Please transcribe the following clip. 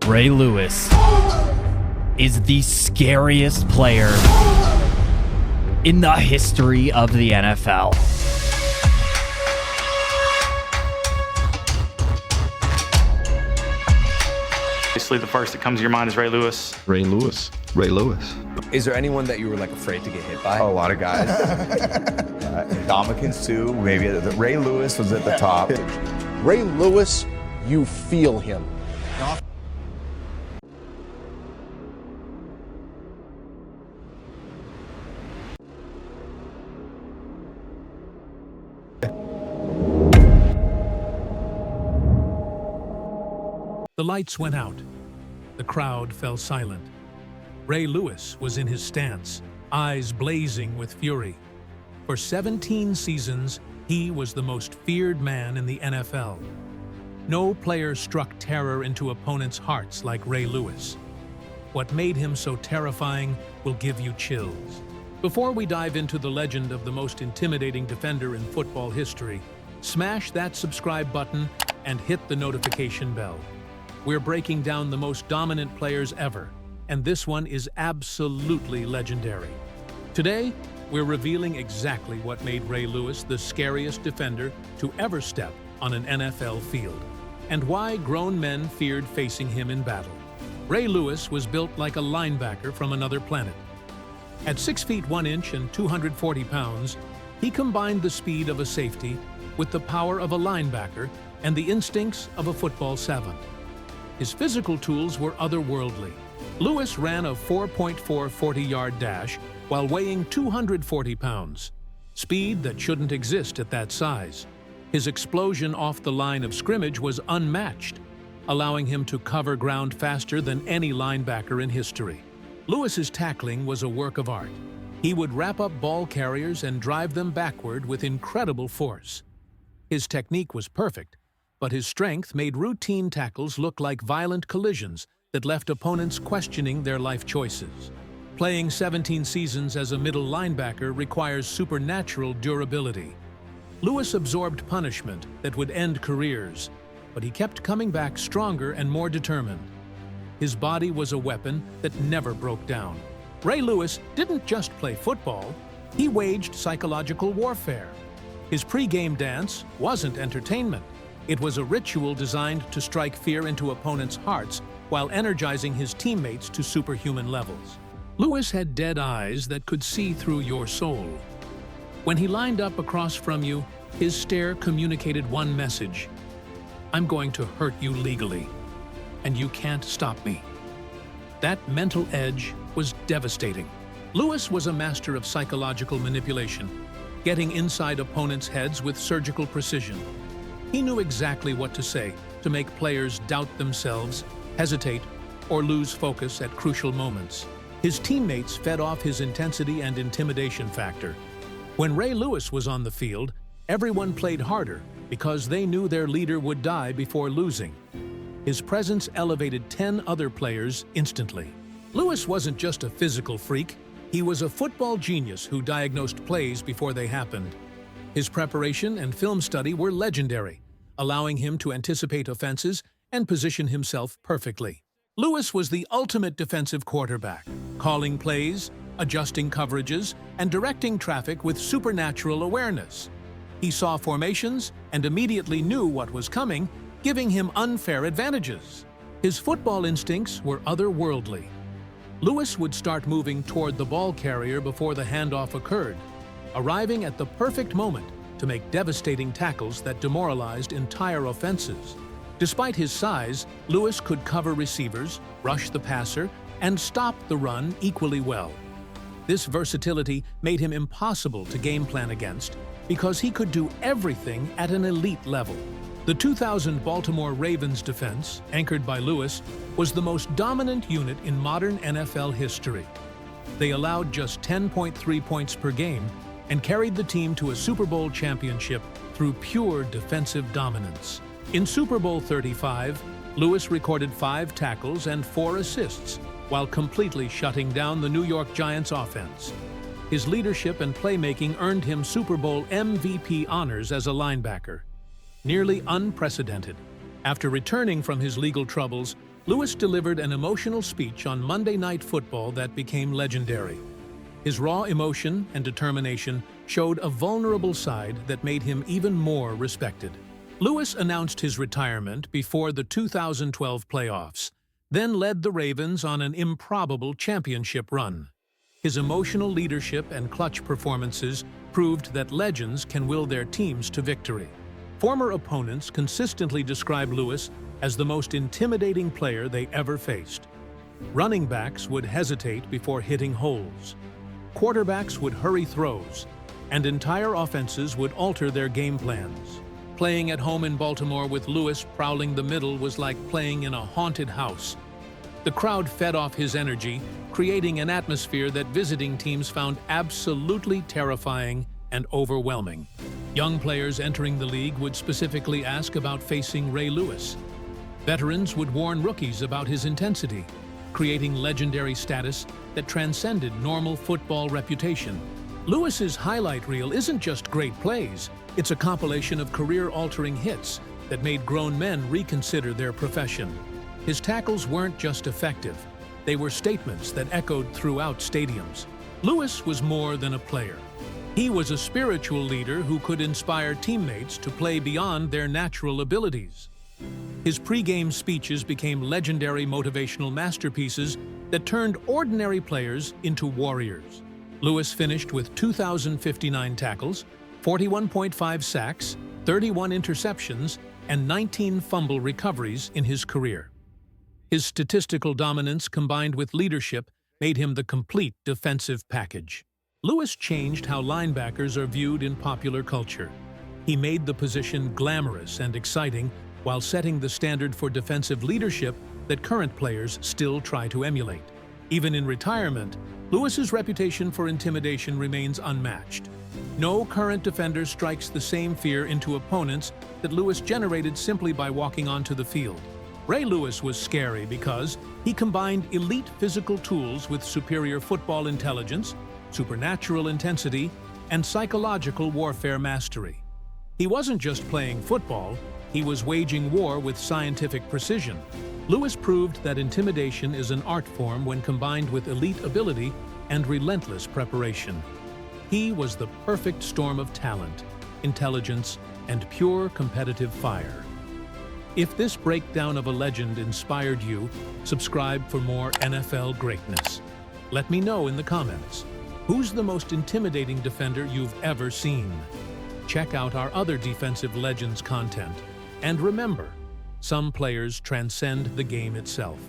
Ray Lewis is the scariest player in the history of the NFL. Obviously, the first that comes to your mind is Ray Lewis. Ray Lewis. Ray Lewis. Is there anyone that you were like afraid to get hit by? Oh, a lot of guys. Dominican's too. Maybe Ray Lewis was at the top. Ray Lewis, you feel him. The lights went out. The crowd fell silent. Ray Lewis was in his stance, eyes blazing with fury. For 17 seasons, he was the most feared man in the NFL. No player struck terror into opponents' hearts like Ray Lewis. What made him so terrifying will give you chills. Before we dive into the legend of the most intimidating defender in football history, smash that subscribe button and hit the notification bell. We're breaking down the most dominant players ever, and this one is absolutely legendary. Today, we're revealing exactly what made Ray Lewis the scariest defender to ever step on an NFL field, and why grown men feared facing him in battle. Ray Lewis was built like a linebacker from another planet. At 6 feet 1 inch and 240 pounds, he combined the speed of a safety with the power of a linebacker and the instincts of a football savant. His physical tools were otherworldly. Lewis ran a 4.4 40-yard dash while weighing 240 pounds, speed that shouldn't exist at that size. His explosion off the line of scrimmage was unmatched, allowing him to cover ground faster than any linebacker in history. Lewis's tackling was a work of art. He would wrap up ball carriers and drive them backward with incredible force. His technique was perfect, but his strength made routine tackles look like violent collisions that left opponents questioning their life choices. Playing 17 seasons as a middle linebacker requires supernatural durability. Lewis absorbed punishment that would end careers, but he kept coming back stronger and more determined. His body was a weapon that never broke down. Ray Lewis didn't just play football, he waged psychological warfare. His pre-game dance wasn't entertainment. It was a ritual designed to strike fear into opponents' hearts while energizing his teammates to superhuman levels. Lewis had dead eyes that could see through your soul. When he lined up across from you, his stare communicated one message: I'm going to hurt you legally, and you can't stop me. That mental edge was devastating. Lewis was a master of psychological manipulation, getting inside opponents' heads with surgical precision. He knew exactly what to say to make players doubt themselves, hesitate, or lose focus at crucial moments. His teammates fed off his intensity and intimidation factor. When Ray Lewis was on the field, everyone played harder because they knew their leader would die before losing. His presence elevated 10 other players instantly. Lewis wasn't just a physical freak, he was a football genius who diagnosed plays before they happened. His preparation and film study were legendary, allowing him to anticipate offenses and position himself perfectly. Lewis was the ultimate defensive quarterback, calling plays, adjusting coverages, and directing traffic with supernatural awareness. He saw formations and immediately knew what was coming, giving him unfair advantages. His football instincts were otherworldly. Lewis would start moving toward the ball carrier before the handoff occurred, arriving at the perfect moment to make devastating tackles that demoralized entire offenses. Despite his size, Lewis could cover receivers, rush the passer, and stop the run equally well. This versatility made him impossible to game plan against because he could do everything at an elite level. The 2000 Baltimore Ravens defense, anchored by Lewis, was the most dominant unit in modern NFL history. They allowed just 10.3 points per game and carried the team to a Super Bowl championship through pure defensive dominance. In Super Bowl 35, Lewis recorded 5 tackles and 4 assists, while completely shutting down the New York Giants offense. His leadership and playmaking earned him Super Bowl MVP honors as a linebacker. Nearly unprecedented. After returning from his legal troubles, Lewis delivered an emotional speech on Monday Night Football that became legendary. His raw emotion and determination showed a vulnerable side that made him even more respected. Lewis announced his retirement before the 2012 playoffs, then led the Ravens on an improbable championship run. His emotional leadership and clutch performances proved that legends can will their teams to victory. Former opponents consistently described Lewis as the most intimidating player they ever faced. Running backs would hesitate before hitting holes. Quarterbacks would hurry throws, and entire offenses would alter their game plans. Playing at home in Baltimore with Lewis prowling the middle was like playing in a haunted house. The crowd fed off his energy, creating an atmosphere that visiting teams found absolutely terrifying and overwhelming. Young players entering the league would specifically ask about facing Ray Lewis. Veterans would warn rookies about his intensity, creating legendary status that transcended normal football reputation. Lewis's highlight reel isn't just great plays, it's a compilation of career-altering hits that made grown men reconsider their profession. His tackles weren't just effective, they were statements that echoed throughout stadiums. Lewis was more than a player. He was a spiritual leader who could inspire teammates to play beyond their natural abilities. His pre-game speeches became legendary motivational masterpieces that turned ordinary players into warriors. Lewis finished with 2,059 tackles, 41.5 sacks, 31 interceptions, and 19 fumble recoveries in his career. His statistical dominance combined with leadership made him the complete defensive package. Lewis changed how linebackers are viewed in popular culture. He made the position glamorous and exciting while setting the standard for defensive leadership that current players still try to emulate. Even in retirement, Lewis's reputation for intimidation remains unmatched. No current defender strikes the same fear into opponents that Lewis generated simply by walking onto the field. Ray Lewis was scary because he combined elite physical tools with superior football intelligence, supernatural intensity, and psychological warfare mastery. He wasn't just playing football, he was waging war with scientific precision. Lewis proved that intimidation is an art form when combined with elite ability and relentless preparation. He was the perfect storm of talent, intelligence, and pure competitive fire. If this breakdown of a legend inspired you, subscribe for more NFL greatness. Let me know in the comments, who's the most intimidating defender you've ever seen? Check out our other Defensive Legends content. And remember, some players transcend the game itself.